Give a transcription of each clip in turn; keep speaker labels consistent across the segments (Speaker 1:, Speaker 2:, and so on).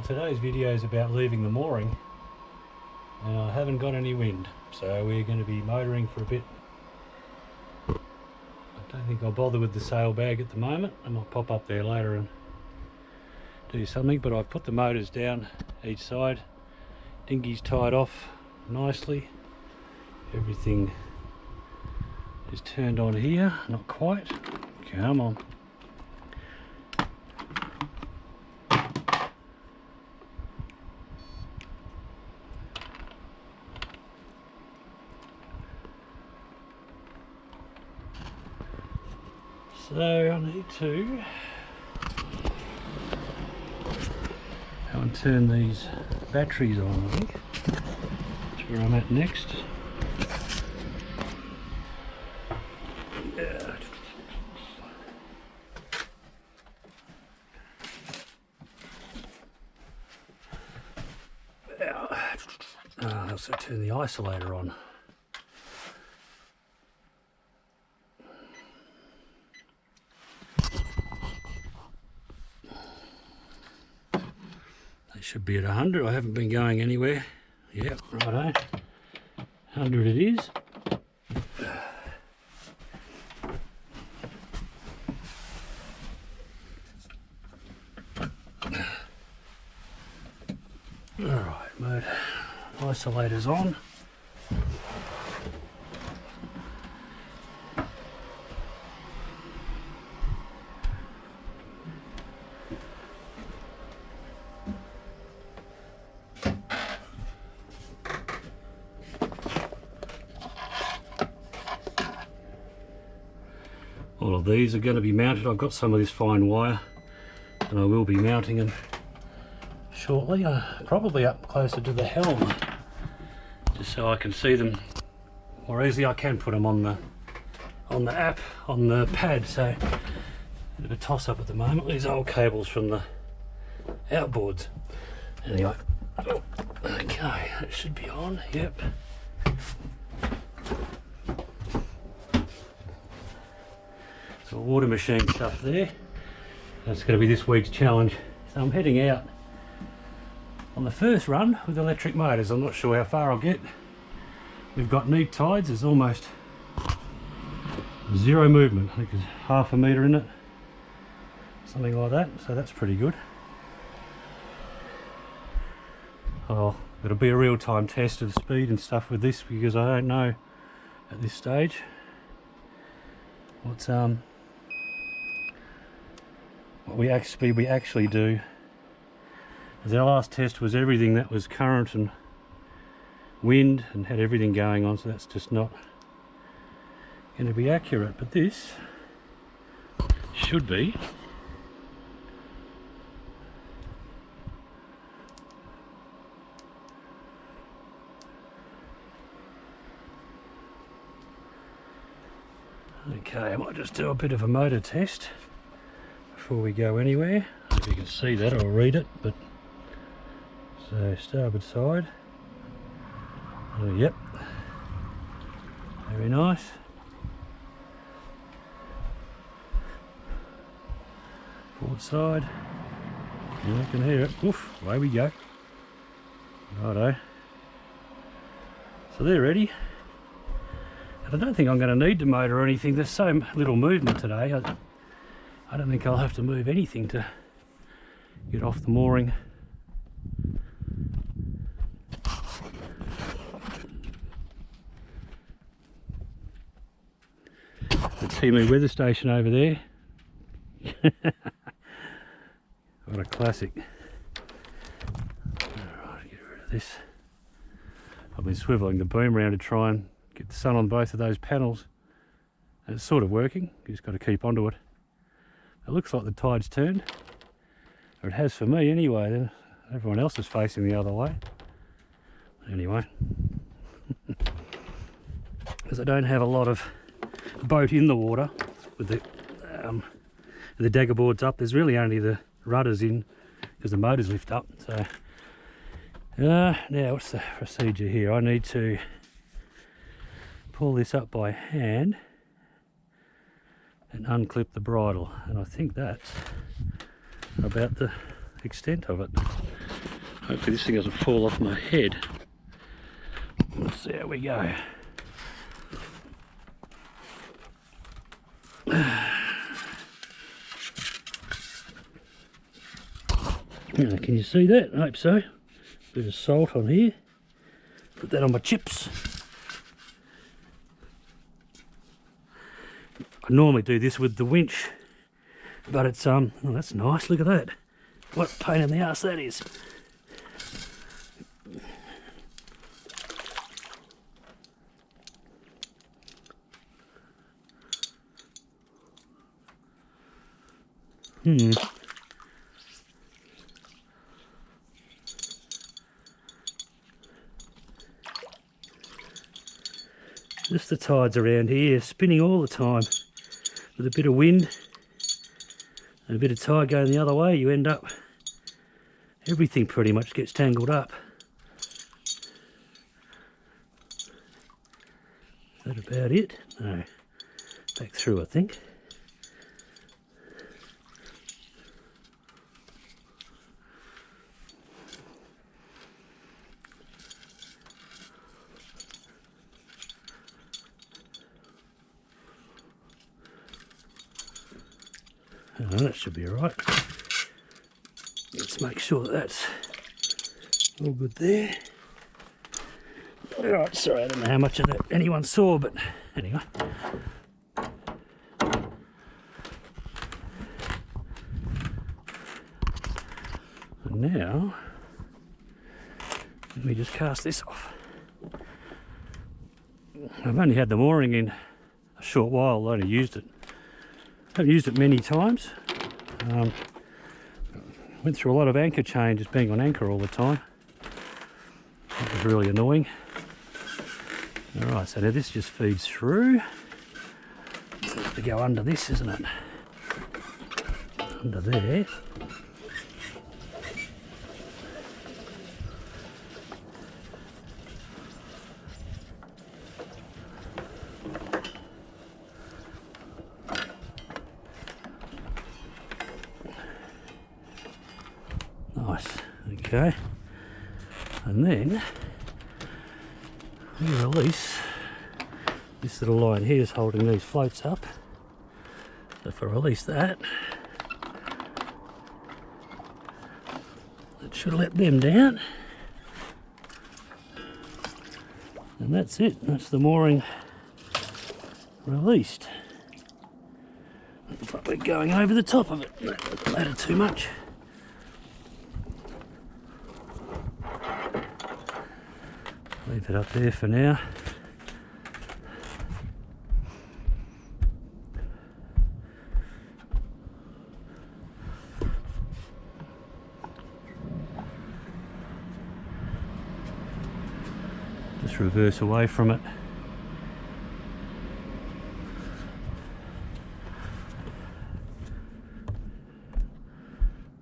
Speaker 1: Well, today's video is about leaving the mooring, and I haven't got any wind, so we're going to be motoring for a bit. I don't think I'll bother with the sail bag at the moment. I might pop up there later and do something, but I've put the motors down each side. Dinghy's tied off nicely. Everything is turned on here. Not quite. Come on. So I need to go and turn these batteries on, I think. That's where I'm at next. Yeah. I also turn the isolator on. Should be at 100. I haven't been going anywhere. Yep, righto. 100 it is. Alright, mode isolator's on. All of these are going to be mounted. I've got some of this fine wire and I will be mounting them shortly, probably up closer to the helm, just so I can see them more easily. I can put them on the pad, so a bit of a toss up at the moment. These old cables from the outboards. Anyway, okay, it should be on. Yep. So water machine stuff there. That's going to be this week's challenge. So I'm heading out on the first run with electric motors. I'm not sure how far I'll get. We've got neap tides. There's almost zero movement. I think there's half a metre in it, something like that. So that's pretty good. Oh, it'll be a real-time test of speed and stuff with this, because I don't know at this stage what's what we actually do. As our last test was everything that was current and wind and had everything going on, so that's just not going to be accurate, but this should be. Okay, I might just do a bit of a motor test before we go anywhere. I don't know if you can see that or read it, but so starboard side. Oh, yep, very nice. Port side, you can hear it. Oof, away we go. Righto. So they're ready. And I don't think I'm going to need to motor or anything. There's so little movement today. I don't think I'll have to move anything to get off the mooring. The Timu weather station over there. What a classic. Alright, get rid of this. I've been swivelling the boom around to try and get the sun on both of those panels. And it's sort of working. You just got to keep onto it. It looks like the tide's turned, or it has for me anyway. Then everyone else is facing the other way. Anyway, because I don't have a lot of boat in the water with the dagger boards up. There's really only the rudders in because the motors lift up. So now what's the procedure here? I need to pull this up by hand and unclip the bridle, and I think that's about the extent of it. Hopefully this thing doesn't fall off my head. Let's see how we go. Can you see that? I hope so. Bit of salt on here. Put that on my chips. I normally do this with the winch, but it's oh, that's nice. Look at that. What a pain in the ass that is. Just the tides around here, spinning all the time. With a bit of wind and a bit of tide going the other way, you end up, everything pretty much gets tangled up. Is that about it? No, back through I think. Oh, that should be alright. Let's make sure that that's all good there. Alright, sorry, I don't know how much of that anyone saw, but anyway. And now, let me just cast this off. I've only had the mooring in a short while, I only used it. I haven't used it many times. Went through a lot of anchor changes being on anchor all the time. That was really annoying. Alright, so now this just feeds through. It's got to go under this, isn't it? Under there. Nice, okay. And then we release this little line here is holding these floats up. So if I release that, that should let them down. And that's it, that's the mooring released. Looks like we're going over the top of it. That doesn't matter too much. Leave it up there for now. Just reverse away from it.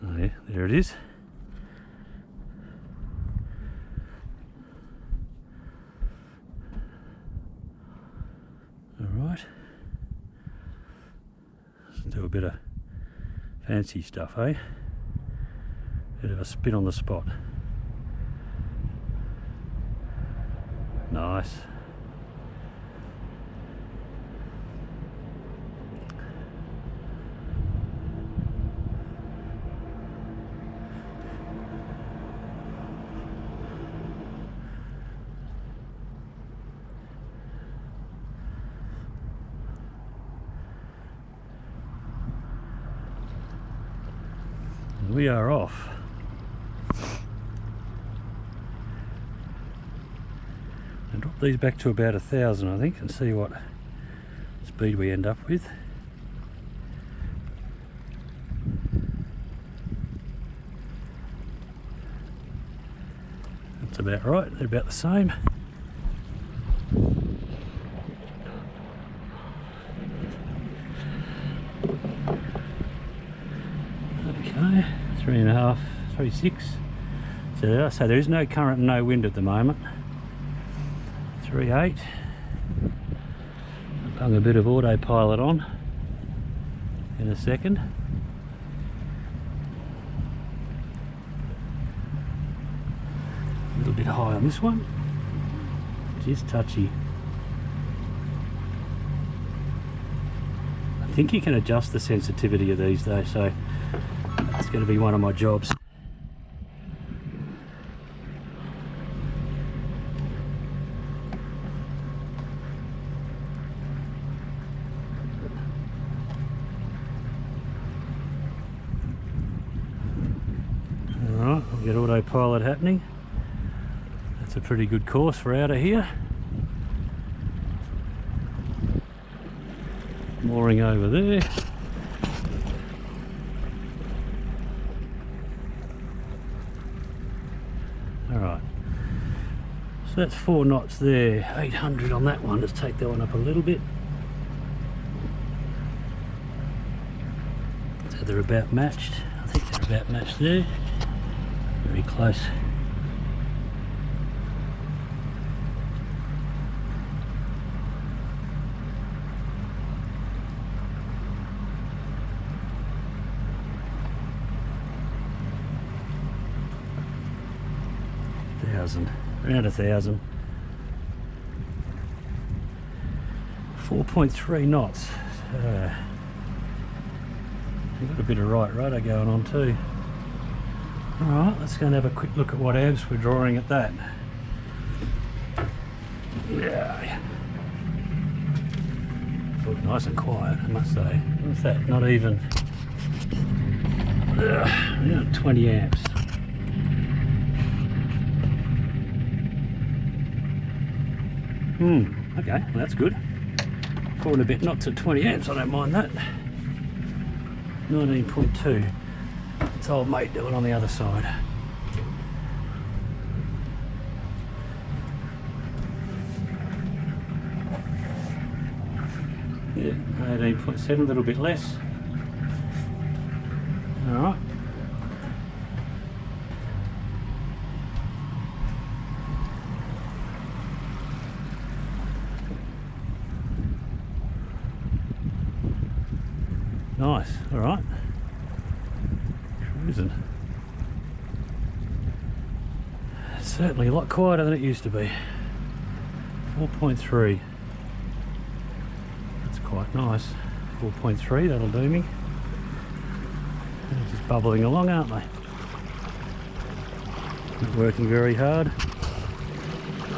Speaker 1: Oh yeah, there it is. Do a bit of fancy stuff, eh? Bit of a spin on the spot. Nice. We are off. And drop these back to about 1,000 I think and see what speed we end up with. That's about right, they're about the same. Okay, 3.5, 3.6. So there is no current and no wind at the moment. 3.8. I'll bung a bit of autopilot on in a second. little bit high on this one, which is touchy. I think you can adjust the sensitivity of these though, so that's going to be one of my jobs. Alright, we'll get autopilot happening. That's a pretty good course for out of here. Mooring over there. Alright, so that's 4 knots there, 800 on that one. Let's take that one up a little bit. So they're about matched. I think they're about matched there. Very close. Around 1,000. 4.3 knots. So we've got a bit of right rudder going on too. Alright, let's go and have a quick look at what amps we're drawing at that. Yeah. Look nice and quiet, I must say. What's that? Not even 20 amps. Okay, well that's good. Falling a bit knots at 20 amps, I don't mind that. 19.2. It's old mate doing on the other side. Yeah, 18.7, a little bit less. Alright. Nice, alright. Cruising. It's certainly a lot quieter than it used to be. 4.3. That's quite nice. 4.3, that'll do me. They're just bubbling along, aren't they? Not working very hard.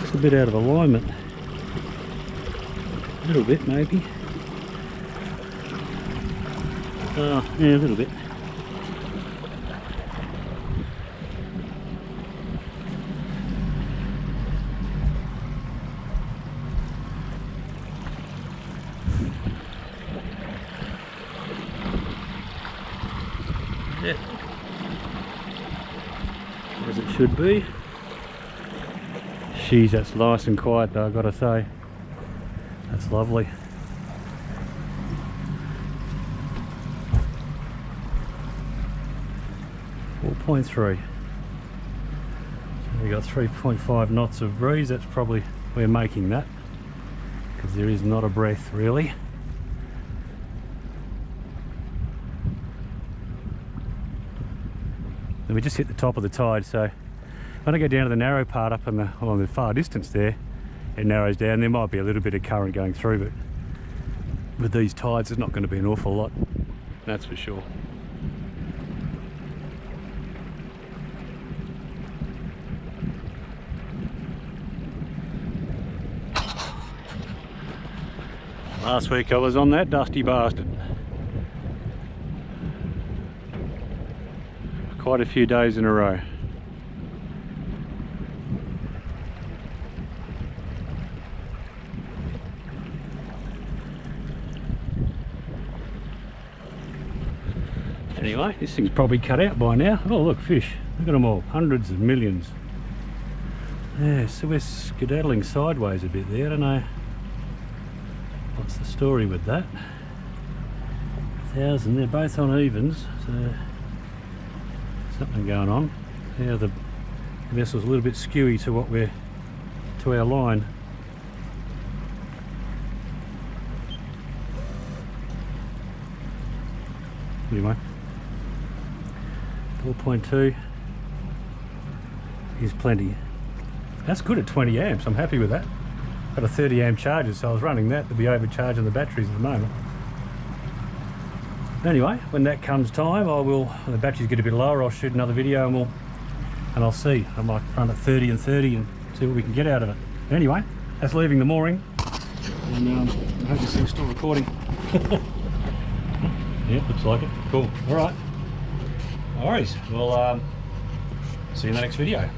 Speaker 1: Just a bit out of alignment. A little bit maybe. Oh, yeah, a little bit. Yeah. As it should be. Jeez, that's nice and quiet though, I've got to say. That's lovely. .3. So we got 3.5 knots of breeze. That's probably, we're making that because there is not a breath really. And we just hit the top of the tide, so when I go down to the narrow part up in the far distance there, it narrows down. There might be a little bit of current going through, but with these tides there's not going to be an awful lot, that's for sure. Last week I was on that dusty bastard. Quite a few days in a row. Anyway, this thing's probably cut out by now. Oh look, fish. Look at them all. Hundreds of millions. Yeah, so we're skedaddling sideways a bit there. I don't know what's the story with that. 1,000, they're both on evens, so something going on. Yeah, the vessel's a little bit skewy to what we're to our line. Anyway, 4.2 is plenty. That's good at 20 amps. I'm happy with that. Got a 30 amp charger, so I was running that to be overcharging the batteries at the moment. Anyway, when that comes time, I will, when the batteries get a bit lower, I'll shoot another video and I'll see. I might run at 30 and 30 and see what we can get out of it. Anyway, that's leaving the mooring. And I hope this thing's still recording. Yeah, looks like it. Cool. All right. No worries. Well, see you in the next video.